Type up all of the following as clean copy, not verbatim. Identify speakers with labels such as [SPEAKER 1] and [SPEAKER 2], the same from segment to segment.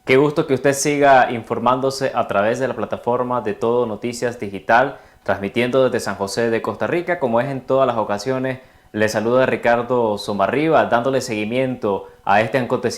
[SPEAKER 1] Qué gusto que usted siga informándose a través de la plataforma de Todo Noticias Digital, transmitiendo desde San José de Costa Rica, como es en todas las ocasiones. Le saluda Ricardo Somarriba, dándole seguimiento a este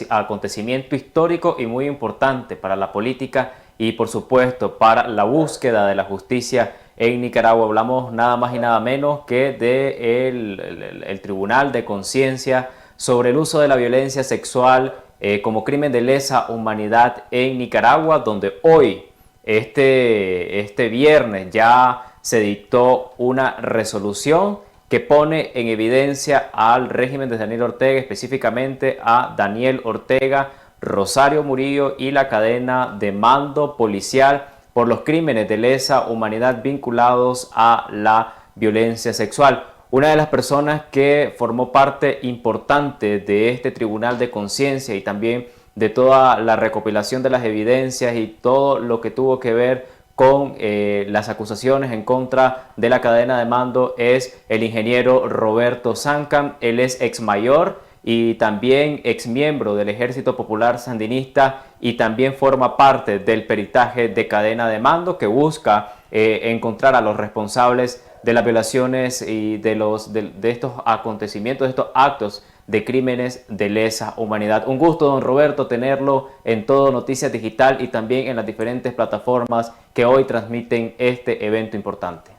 [SPEAKER 1] acontecimiento histórico y muy importante para la política y, por supuesto, para la búsqueda de la justicia en Nicaragua. Hablamos nada más y nada menos que del Tribunal de Conciencia sobre el uso de la violencia sexual como crimen de lesa humanidad en Nicaragua, donde hoy, este viernes, ya se dictó una resolución que pone en evidencia al régimen de Daniel Ortega, específicamente a Daniel Ortega, Rosario Murillo y la cadena de mando policial por los crímenes de lesa humanidad vinculados a la violencia sexual. Una de las personas que formó parte importante de este Tribunal de Conciencia y también de toda la recopilación de las evidencias y todo lo que tuvo que ver con las acusaciones en contra de la cadena de mando es el ingeniero Roberto Zancam. Él es ex mayor y también ex miembro del Ejército Popular Sandinista y también forma parte del peritaje de cadena de mando que busca encontrar a los responsables de las violaciones y de estos acontecimientos, de estos actos de crímenes de lesa humanidad. Un gusto, don Roberto, tenerlo en Todo Noticias Digital y también en las diferentes plataformas que hoy transmiten este evento importante.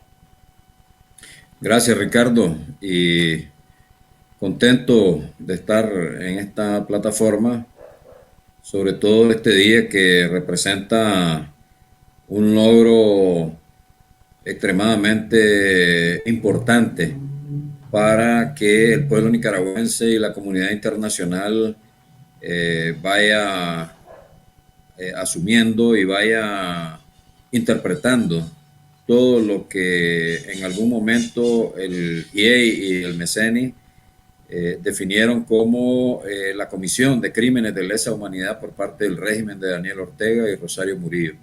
[SPEAKER 2] Gracias, Ricardo, y contento de estar en esta plataforma, sobre todo este día que representa un logro extremadamente importante para que el pueblo nicaragüense y la comunidad internacional vaya asumiendo y vaya interpretando todo lo que en algún momento el IEI y el MECENI definieron como la Comisión de Crímenes de Lesa Humanidad por parte del régimen de Daniel Ortega y Rosario Murillo.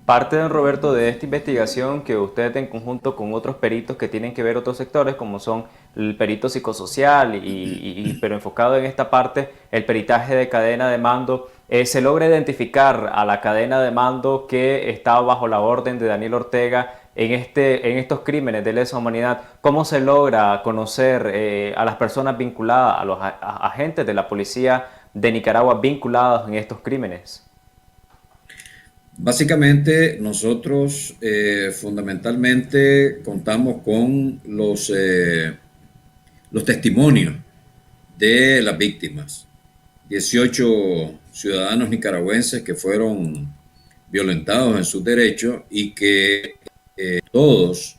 [SPEAKER 1] Parte, don Roberto, de esta investigación que usted en conjunto con otros peritos que tienen que ver otros sectores, como son el perito psicosocial, pero enfocado en esta parte, el peritaje de cadena de mando, se logra identificar a la cadena de mando que estaba bajo la orden de Daniel Ortega en estos crímenes de lesa humanidad. ¿Cómo se logra conocer a las personas vinculadas, a los agentes de la policía de Nicaragua vinculados en estos crímenes?
[SPEAKER 2] Básicamente nosotros fundamentalmente contamos con los testimonios de las víctimas. 18 ciudadanos nicaragüenses que fueron violentados en sus derechos y que todos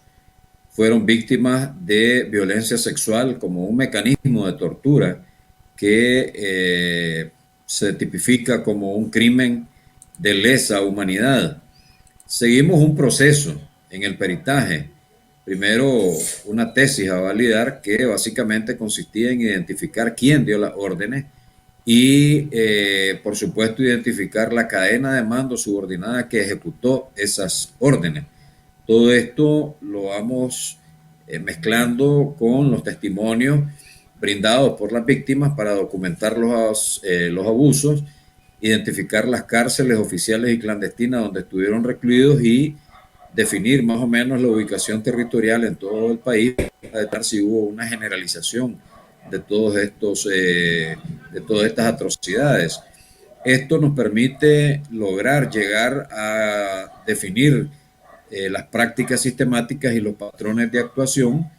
[SPEAKER 2] fueron víctimas de violencia sexual como un mecanismo de tortura que se tipifica como un crimen de lesa humanidad. Seguimos un proceso en el peritaje. Primero, una tesis a validar que básicamente consistía en identificar quién dio las órdenes y, por supuesto, identificar la cadena de mando subordinada que ejecutó esas órdenes. Todo esto lo vamos mezclando con los testimonios brindados por las víctimas para documentar los abusos, identificar las cárceles oficiales y clandestinas donde estuvieron recluidos y definir más o menos la ubicación territorial en todo el país para detectar si hubo una generalización de de todas estas atrocidades. Esto nos permite lograr llegar a definir las prácticas sistemáticas y los patrones de actuación,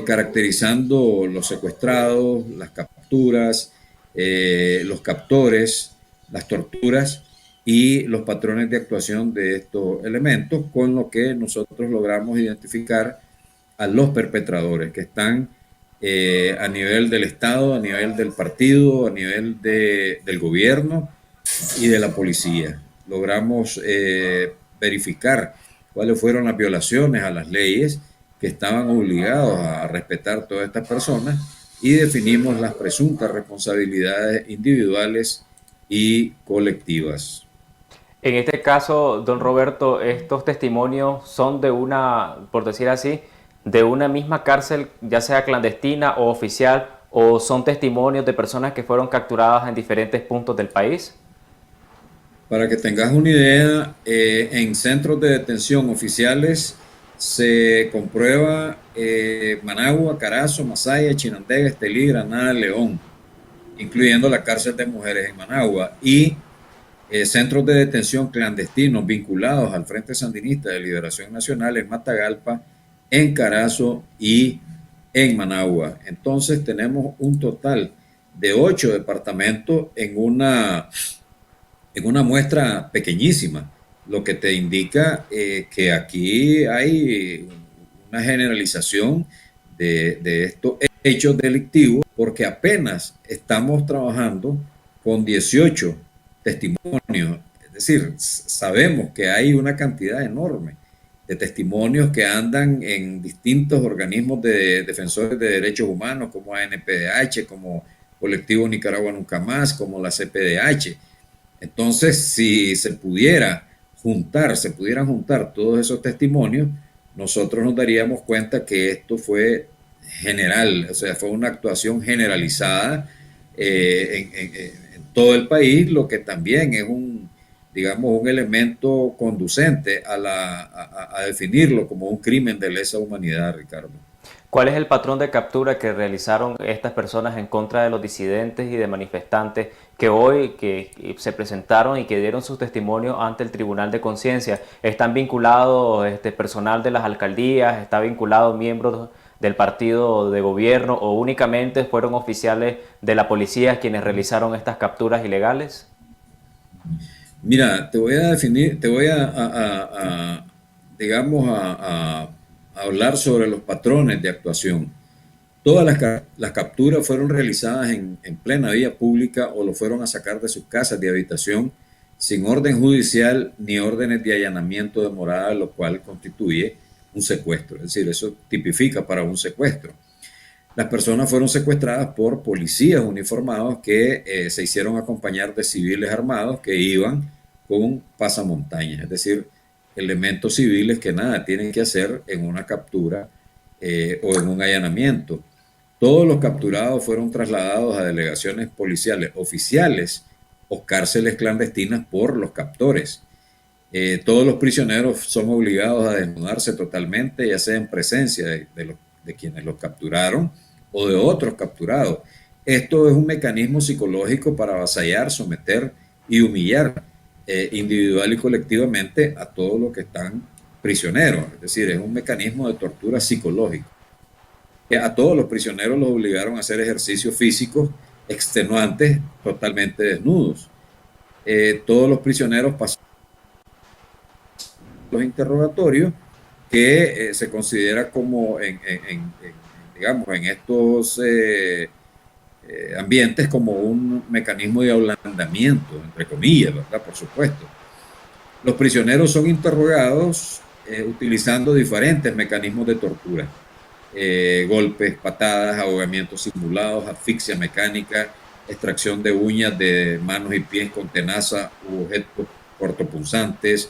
[SPEAKER 2] caracterizando los secuestrados, las capturas, los captores, las torturas y los patrones de actuación de estos elementos, con lo que nosotros logramos identificar a los perpetradores que están a nivel del Estado, a nivel del partido, a nivel del gobierno y de la policía. Logramos verificar cuáles fueron las violaciones a las leyes que estaban obligados a respetar todas estas personas y definimos las presuntas responsabilidades individuales y colectivas.
[SPEAKER 1] En este caso, don Roberto, estos testimonios son de una, por decir así, de una misma cárcel, ya sea clandestina o oficial, o son testimonios de personas que fueron capturadas en diferentes puntos del país?
[SPEAKER 2] Para que tengas una idea, en centros de detención oficiales se comprueba Managua, Carazo, Masaya, Chinandega, Estelí, Granada, León, incluyendo la cárcel de mujeres en Managua, y centros de detención clandestinos vinculados al Frente Sandinista de Liberación Nacional en Matagalpa, en Carazo y en Managua. Entonces tenemos un total de 8 departamentos en una muestra pequeñísima, lo que te indica que aquí hay una generalización de estos hechos delictivos, porque apenas estamos trabajando con 18 testimonios. Es decir, sabemos que hay una cantidad enorme de testimonios que andan en distintos organismos de defensores de derechos humanos, como ANPDH, como Colectivo Nicaragua Nunca Más, como la CPDH. Entonces, si se pudieran juntar todos esos testimonios, nosotros nos daríamos cuenta que esto fue general, o sea, fue una actuación generalizada en todo el país, lo que también es digamos, un elemento conducente a definirlo como un crimen de lesa humanidad, Ricardo.
[SPEAKER 1] ¿Cuál es el patrón de captura que realizaron estas personas en contra de los disidentes y de manifestantes que hoy se presentaron y que dieron sus testimonios ante el Tribunal de Conciencia? ¿Están vinculados personal de las alcaldías? ¿Está vinculado miembros del partido de gobierno o únicamente fueron oficiales de la policía quienes realizaron estas capturas ilegales?
[SPEAKER 2] Mira, te voy a definir, te voy digamos, a hablar sobre los patrones de actuación. Todas las capturas fueron realizadas en plena vía pública o lo fueron a sacar de sus casas de habitación sin orden judicial ni órdenes de allanamiento de morada, lo cual constituye un secuestro. Es decir, eso tipifica para un secuestro. Las personas fueron secuestradas por policías uniformados que se hicieron acompañar de civiles armados que iban con pasamontañas, es decir, elementos civiles que nada tienen que hacer en una captura o en un allanamiento. Todos los capturados fueron trasladados a delegaciones policiales oficiales o cárceles clandestinas por los captores. Todos los prisioneros son obligados a desnudarse totalmente, ya sea en presencia de quienes los capturaron o de otros capturados. Esto es un mecanismo psicológico para avasallar, someter y humillar individual y colectivamente a todos los que están prisioneros. Es decir, es un mecanismo de tortura psicológica. A todos los prisioneros los obligaron a hacer ejercicios físicos extenuantes, totalmente desnudos. Todos los prisioneros pasaron los interrogatorios que se considera como digamos, en estos ambientes como un mecanismo de ablandamiento, entre comillas, ¿verdad? Por supuesto. Los prisioneros son interrogados utilizando diferentes mecanismos de tortura. Golpes, patadas, ahogamientos simulados, asfixia mecánica, extracción de uñas de manos y pies con tenaza u objetos cortopunzantes,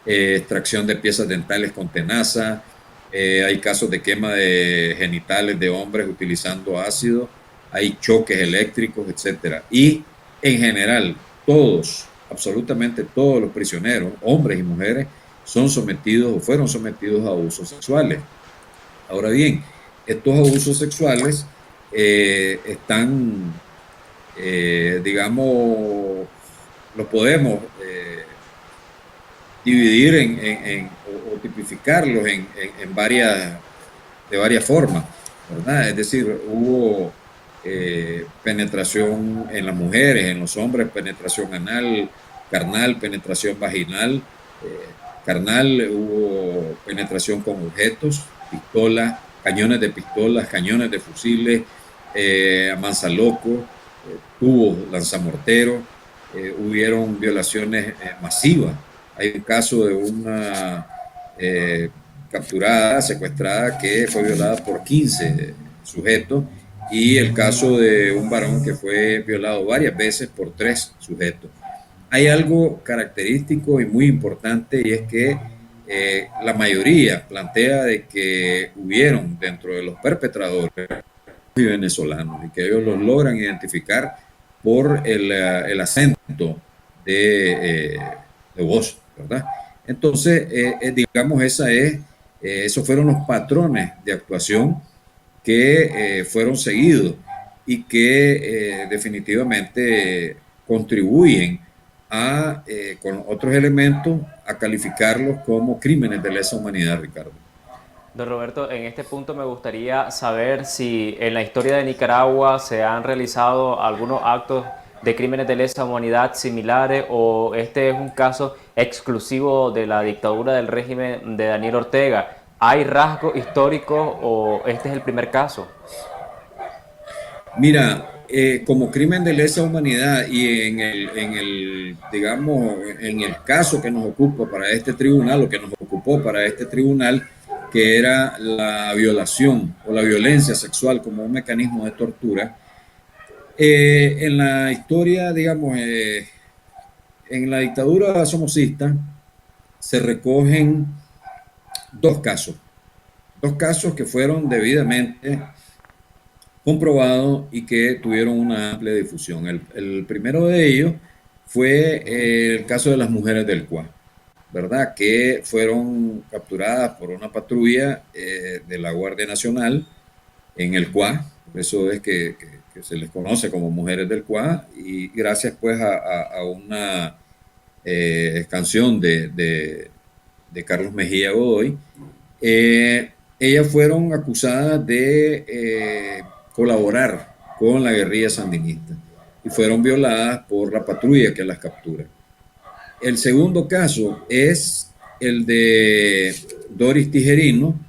[SPEAKER 2] extracción de piezas dentales con tenaza. Hay casos de quema de genitales de hombres utilizando ácido, hay choques eléctricos, etcétera. Y en general, todos, absolutamente todos los prisioneros, hombres y mujeres, son sometidos o fueron sometidos a abusos sexuales. Ahora bien, estos abusos sexuales están, digamos, los podemos dividir o tipificarlos de varias formas, ¿verdad? Es decir, hubo penetración en las mujeres, en los hombres, penetración anal, carnal, penetración vaginal, carnal, hubo penetración con objetos, pistolas, cañones de pistolas, cañones de fusiles, manzaloco, tubos, lanzamorteros, hubieron violaciones masivas. Hay un caso de una capturada, secuestrada, que fue violada por 15 sujetos, y el caso de un varón que fue violado varias veces por 3 sujetos. Hay algo característico y muy importante, y es que la mayoría plantea de que hubieron dentro de los perpetradores y venezolanos, y que ellos los logran identificar por el acento de, de voz, ¿verdad? Entonces, digamos, esos fueron los patrones de actuación que fueron seguidos y que definitivamente contribuyen con otros elementos, a calificarlos como crímenes de lesa humanidad, Ricardo.
[SPEAKER 1] Don Roberto, en este punto me gustaría saber si en la historia de Nicaragua se han realizado algunos actos de crímenes de lesa humanidad similares o este es un caso exclusivo de la dictadura del régimen de Daniel Ortega. ¿Hay rasgos históricos o este es el primer caso?
[SPEAKER 2] Mira, como crimen de lesa humanidad y digamos, en el caso que nos ocupa para este tribunal, o que nos ocupó para este tribunal, que era la violación o la violencia sexual como un mecanismo de tortura, en la historia, digamos, en la dictadura somocista se recogen dos casos que fueron debidamente comprobado y que tuvieron una amplia difusión. El primero de ellos fue el caso de las mujeres del CUA, ¿verdad? Que fueron capturadas por una patrulla de la Guardia Nacional en el CUA, por eso es que se les conoce como mujeres del CUA, y gracias pues a una canción de Carlos Mejía Godoy, ellas fueron acusadas de colaborar con la guerrilla sandinista y fueron violadas por la patrulla que las captura. El segundo caso es el de Doris Tijerino,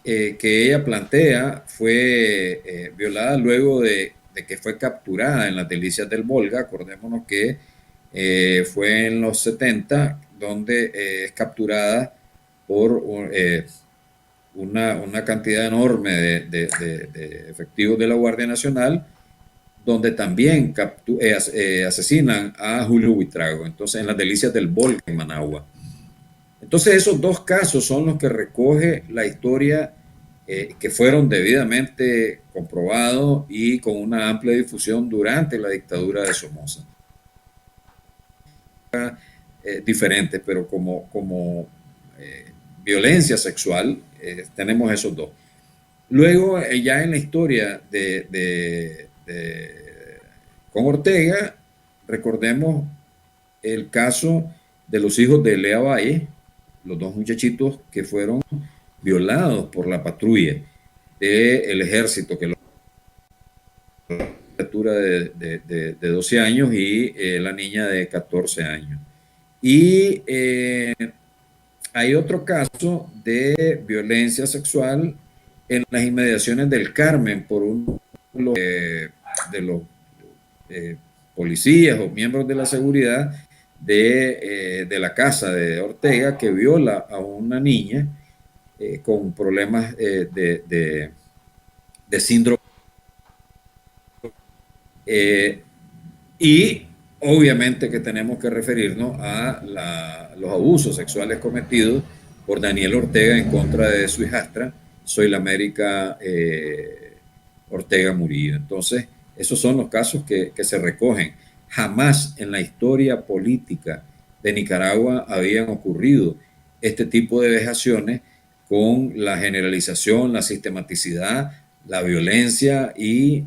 [SPEAKER 2] que ella plantea fue violada luego de que fue capturada en las Delicias del Volga. Acordémonos que fue en los 70 donde es capturada por una cantidad enorme de efectivos de la Guardia Nacional, donde también asesinan a Julio Buitrago, entonces en las Delicias del Volga, en Managua. Entonces esos dos casos son los que recoge la historia, que fueron debidamente comprobados y con una amplia difusión durante la dictadura de Somoza. Diferentes, pero como violencia sexual, tenemos esos dos. Luego, ya en la historia con Ortega, recordemos el caso de los hijos de Lea Valle, los dos muchachitos que fueron violados por la patrulla del ejército, que la criatura de 12 años y la niña de 14 años. Y hay otro caso de violencia sexual en las inmediaciones del Carmen por uno de los policías o miembros de la seguridad de la casa de Ortega, que viola a una niña con problemas de síndrome. Y obviamente que tenemos que referirnos a los abusos sexuales cometidos por Daniel Ortega en contra de su hijastra, Zoila América Ortega Murillo. Entonces, esos son los casos que se recogen. Jamás en la historia política de Nicaragua habían ocurrido este tipo de vejaciones con la generalización, la sistematicidad, la violencia y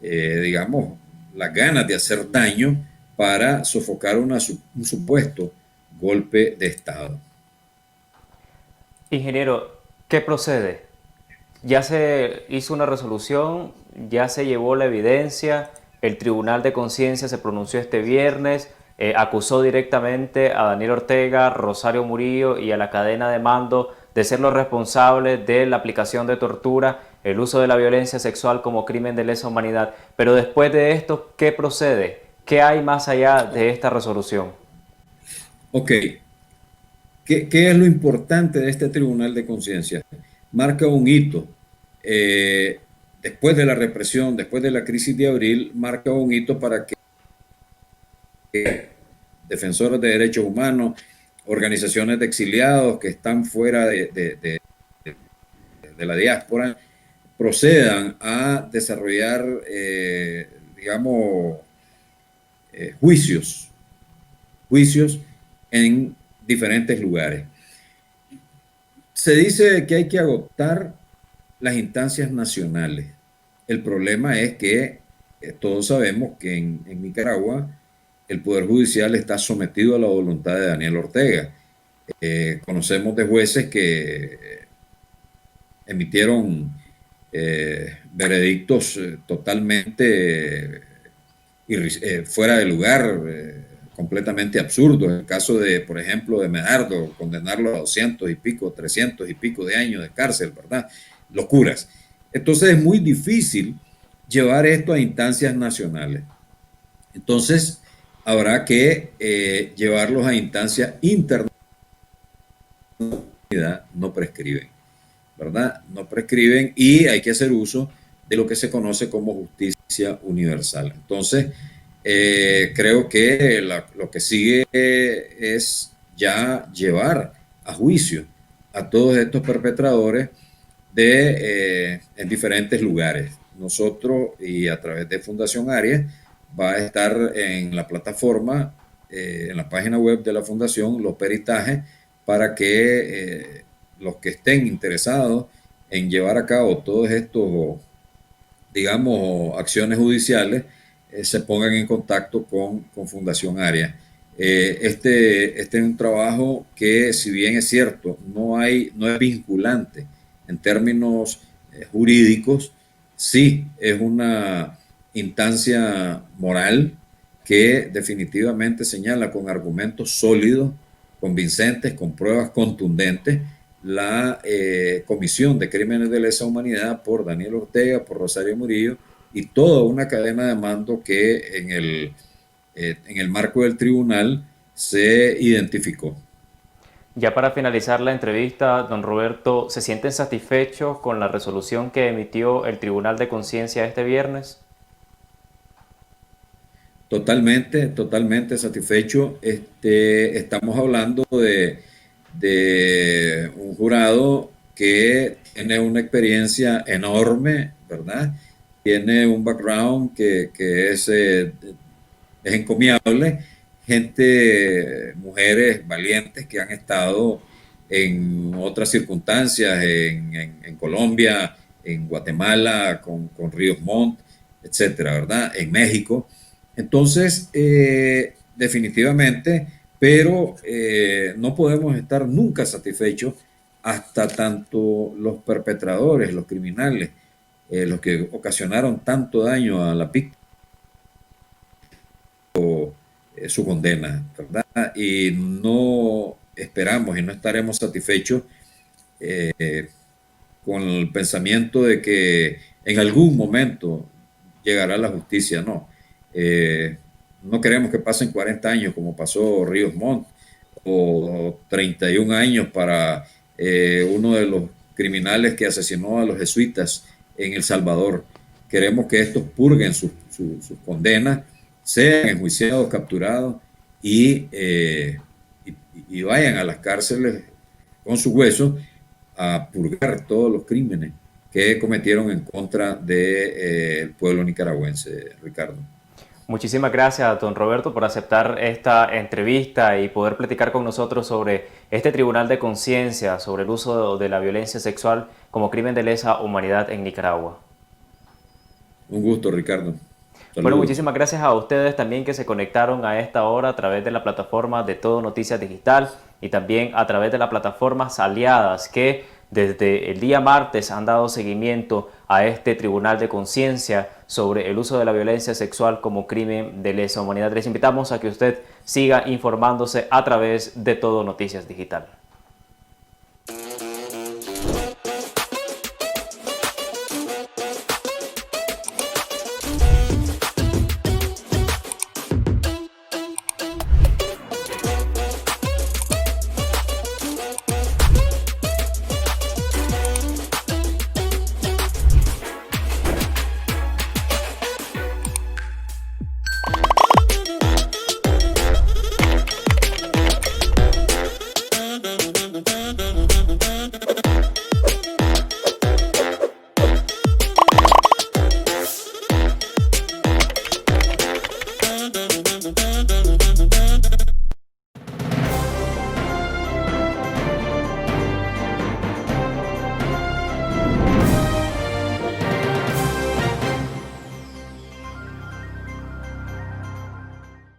[SPEAKER 2] digamos, las ganas de hacer daño para sofocar un supuesto golpe de Estado.
[SPEAKER 1] Ingeniero, ¿qué procede? Ya se hizo una resolución, ya se llevó la evidencia, el Tribunal de Conciencia se pronunció este viernes, acusó directamente a Daniel Ortega, Rosario Murillo y a la cadena de mando de ser los responsables de la aplicación de tortura, el uso de la violencia sexual como crimen de lesa humanidad. Pero después de esto, ¿qué procede? ¿Qué hay más allá de esta resolución?
[SPEAKER 2] Ok. ¿Qué es lo importante de este Tribunal de Conciencia? Marca un hito. Después de la represión, después de la crisis de abril, marca un hito para que defensores de derechos humanos, organizaciones de exiliados que están fuera de de la diáspora procedan a desarrollar, digamos, juicios en diferentes lugares. Se dice que hay que agotar las instancias nacionales. El problema es que todos sabemos que en Nicaragua el Poder Judicial está sometido a la voluntad de Daniel Ortega. Conocemos de jueces que emitieron veredictos totalmente fuera de lugar, completamente absurdos. El caso de, por ejemplo, de Medardo, condenarlo a 200 y pico, 300 y pico de años de cárcel, ¿verdad? Locuras. Entonces es muy difícil llevar esto a instancias nacionales. Entonces habrá que llevarlos a instancias internacionales. No prescriben, ¿verdad? No prescriben y hay que hacer uso de lo que se conoce como justicia universal. Entonces, creo que lo que sigue es ya llevar a juicio a todos estos perpetradores en diferentes lugares. Nosotros, y a través de Fundación Arias, va a estar en la plataforma, en la página web de la Fundación, los peritajes para que los que estén interesados en llevar a cabo todos estos, digamos, acciones judiciales, se pongan en contacto con Fundación Arias. Este es un trabajo que, si bien es cierto, no es vinculante en términos jurídicos, sí es una instancia moral que definitivamente señala con argumentos sólidos, convincentes, con pruebas contundentes, la comisión de crímenes de lesa humanidad por Daniel Ortega, por Rosario Murillo y toda una cadena de mando que en el marco del tribunal se identificó.
[SPEAKER 1] Ya para finalizar la entrevista, don Roberto, ¿se sienten satisfechos con la resolución que emitió el Tribunal de Conciencia este viernes?
[SPEAKER 2] Totalmente, totalmente satisfecho. Estamos hablando de un jurado que tiene una experiencia enorme, ¿verdad? Tiene un background que es encomiable. Gente, mujeres valientes que han estado en otras circunstancias, en Colombia, en Guatemala, con Ríos Montt, etcétera, ¿verdad? En México. Entonces, definitivamente, pero no podemos estar nunca satisfechos hasta tanto los perpetradores, los criminales, los que ocasionaron tanto daño a la víctima, su condena, ¿verdad? Y no esperamos y no estaremos satisfechos con el pensamiento de que en algún momento llegará la justicia, no. No queremos que pasen 40 años como pasó Ríos Montt o 31 años para uno de los criminales que asesinó a los jesuitas en El Salvador. Queremos que estos purguen sus condenas, sean enjuiciados, capturados y vayan a las cárceles con sus huesos a purgar todos los crímenes que cometieron en contra del pueblo nicaragüense, Ricardo.
[SPEAKER 1] Muchísimas gracias, don Roberto, por aceptar esta entrevista y poder platicar con nosotros sobre este Tribunal de Conciencia, sobre el uso de la violencia sexual como crimen de lesa humanidad en Nicaragua.
[SPEAKER 2] Un gusto, Ricardo. Saludos.
[SPEAKER 1] Bueno, muchísimas gracias a ustedes también que se conectaron a esta hora a través de la plataforma de Todo Noticias Digital y también a través de las plataformas aliadas que desde el día martes han dado seguimiento a este Tribunal de Conciencia sobre el uso de la violencia sexual como crimen de lesa humanidad. Les invitamos a que usted siga informándose a través de Todo Noticias Digital.